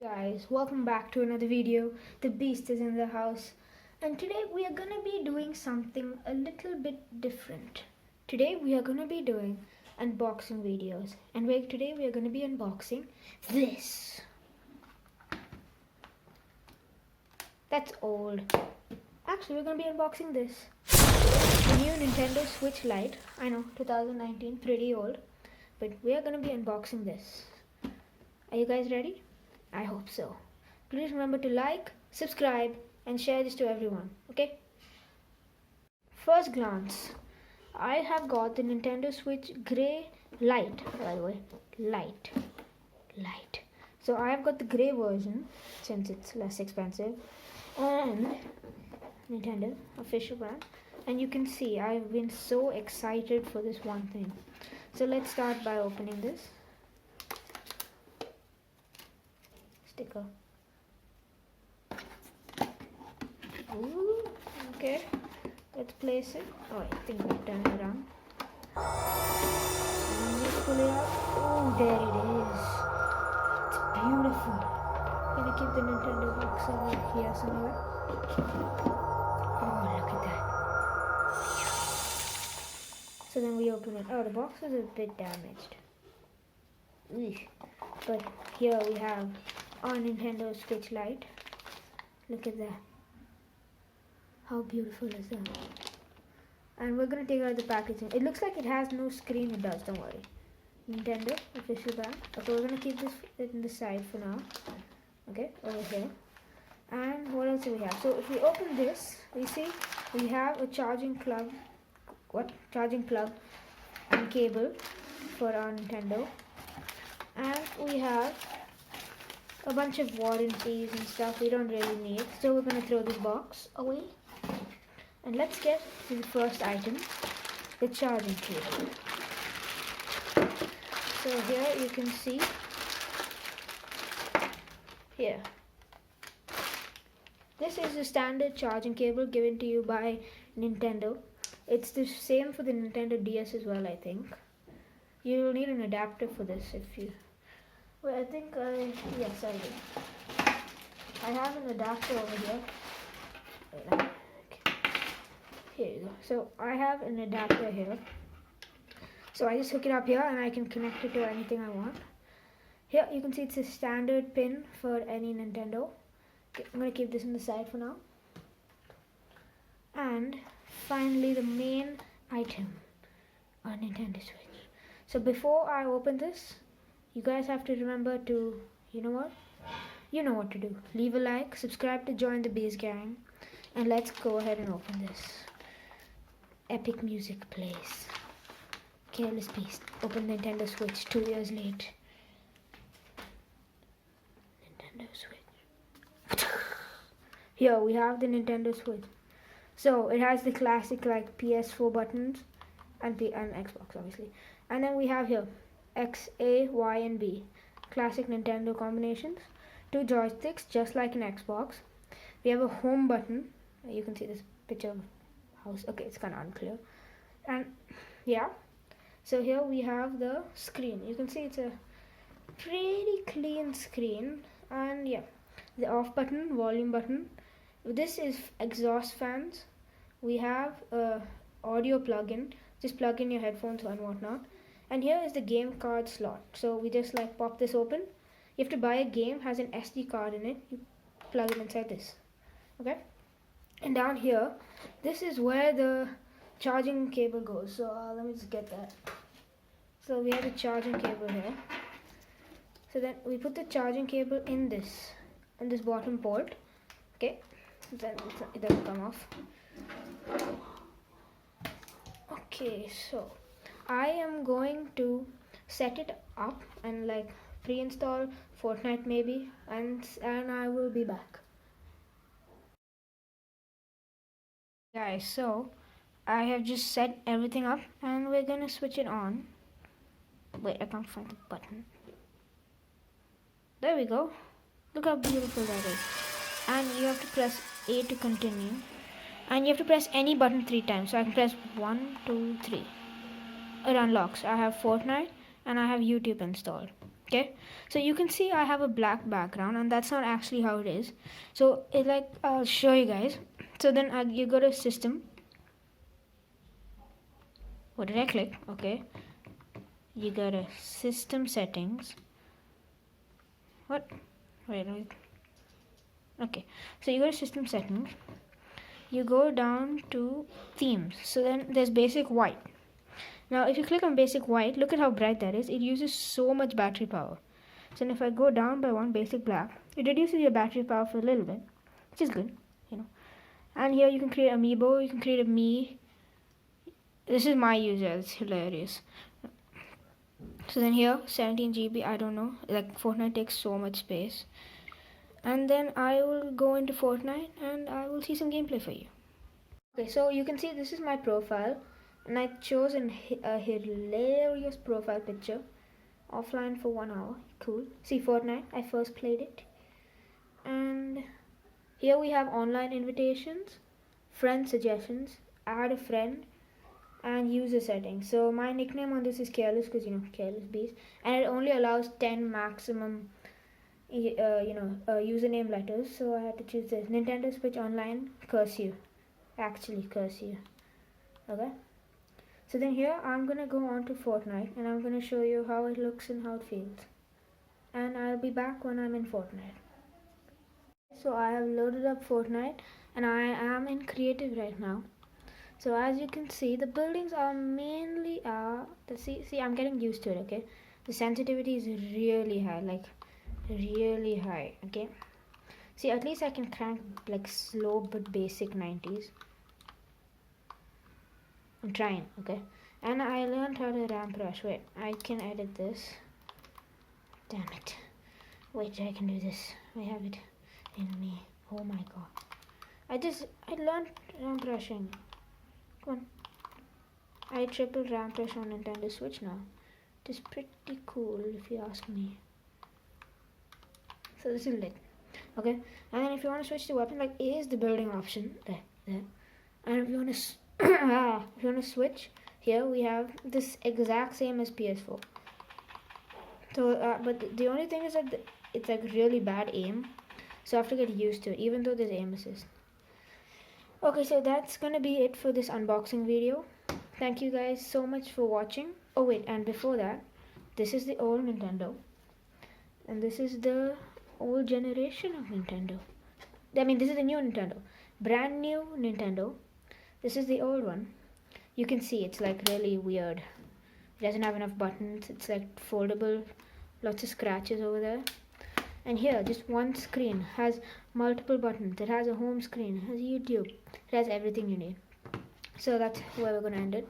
Guys, welcome back to another video. The beast is in the house, and today we are gonna be doing something a little bit different. Today we are gonna be doing unboxing videos, and today we are gonna be unboxing this. That's old. Actually, we're gonna be unboxing this. The new Nintendo Switch Lite. I know, 2019, pretty old, but we are gonna be unboxing this. Are you guys ready? I hope so. Please remember to like, subscribe, and share this to everyone, okay? First glance, I have got the Nintendo Switch Grey Lite, by the way. Lite. So I have got the grey version, since it's less expensive, and Nintendo, official brand. And you can see, I've been so excited for this one thing. So let's start by opening this. Sticker. Ooh, okay. Let's place it. Oh, I think I've turned it around. And let's pull it out. Oh, there it is. It's beautiful. I'm gonna keep the Nintendo box over here somewhere. Oh, look at that. So then we open it. Oh, the box is a bit damaged. Eesh. But here we have our Nintendo Switch Lite. Look at that. How beautiful is that? And we're gonna take out the packaging. It looks like it has no screen. It does, don't worry. Nintendo official brand. Okay, we're gonna keep this in the side for now. Okay, over here. And what else do we have? So if we open this, we see we have a charging plug. Charging plug and cable for our Nintendo. And we have a bunch of warranties and stuff we don't really need, so we're going to throw this box away. And let's get to the first item, the charging cable. So here you can see, here, this is the standard charging cable given to you by Nintendo. It's the same for the Nintendo DS as well, I think. You'll need an adapter for this if you... Well, I think yes, I do. I have an adapter over here. Okay. Here you go. So I have an adapter here. So I just hook it up here and I can connect it to anything I want. Here you can see it's a standard pin for any Nintendo. Okay, I'm going to keep this on the side for now. And finally the main item on Nintendo Switch. So before I open this, you guys have to remember to, you know what? You know what to do. Leave a like, subscribe to join the Beast Gang, and let's go ahead and open this. Epic music plays. Careless Beast. Open Nintendo Switch 2 years late. Nintendo Switch. Here we have the Nintendo Switch. So it has the classic like PS4 buttons and Xbox obviously. And then we have here X, A, Y, and B. Classic Nintendo combinations. 2 joysticks, just like an Xbox. We have a home button. You can see this picture of house. Okay, it's kind of unclear. And yeah, so here we have the screen. You can see it's a pretty clean screen. And yeah, the off button, volume button. This is exhaust fans. We have a audio plug-in. Just plug in your headphones and whatnot. And here is the game card slot. So we just like pop this open. You have to buy a game, has an SD card in it. You plug it inside this. Okay? And down here, this is where the charging cable goes. So let me just get that. So we have the charging cable here. So then we put the charging cable in this bottom port. Okay? Then it doesn't come off. Okay, so I am going to set it up and like pre-install Fortnite maybe, and I will be back. Guys, so I have just set everything up and we're gonna switch it on. Wait, I can't find the button. There we go. Look how beautiful that is. And you have to press A to continue. And you have to press any button 3 times. So I can press 1, 2, 3. It unlocks. I have Fortnite and I have YouTube installed. Okay, so you can see I have a black background, and that's not actually how it is. So it like, I'll show you guys. So then you go to system. What did I click? Okay, you go to system settings. What? Wait. Okay, so you go to system settings. You go down to themes. So then there's basic white. Now if you click on basic white, look at how bright that is. It uses so much battery power. So then if I go down by one, basic black, it reduces your battery power for a little bit, which is good, you know. And here you can create amiibo, you can create a me. This is my user, it's hilarious. So then here, 17 GB, I don't know, like Fortnite takes so much space. And then I will go into Fortnite and I will see some gameplay for you. Okay, so you can see this is my profile, and I chose a hilarious profile picture. Offline for 1 hour, cool. See, Fortnite, I first played it. And here we have online invitations, friend suggestions, add a friend, and user settings. So my nickname on this is Careless, because Careless Beast, and it only allows 10 maximum username letters. So I had to choose this. Nintendo Switch Online, curse you. Actually curse you. Okay, so then here I'm gonna go on to Fortnite, and I'm gonna show you how it looks and how it feels, and I'll be back when I'm in Fortnite. So I have loaded up Fortnite, and I am in creative right now. So as you can see, the buildings are mainly see, I'm getting used to it. Okay, the sensitivity is really high, like really high. Okay, see, at least I can crank like slow but basic 90s. I'm trying. Okay, and I learned how to ramp rush. Wait, I can edit this. Damn it. Wait, I can do this. I have it in me. Oh my god, I learned ramp rushing. Come on, I triple ramp rush on Nintendo Switch now. It is pretty cool if you ask me. So this is lit. Okay, and then if you want to switch to weapon, like A is the building option there, and if you want to switch, here we have this exact same as PS4. So but the only thing is that it's like really bad aim, so I have to get used to it, even though there's aim assist. Okay, so that's gonna be it for this unboxing video. Thank you guys so much for watching. Oh wait, and before that, this is the old Nintendo, and this is the old generation of Nintendo. I mean, this is the new Nintendo, brand new Nintendo. This is the old one. You can see it's like really weird. It doesn't have enough buttons. It's like foldable, lots of scratches over there. And here, just one screen has multiple buttons. It has a home screen, it has YouTube, it has everything you need. So that's where we're gonna end it.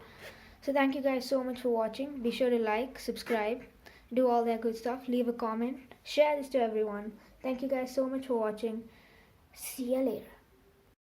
So thank you guys so much for watching. Be sure to like, subscribe, do all that good stuff. Leave a comment, share this to everyone. Thank you guys so much for watching. See you later.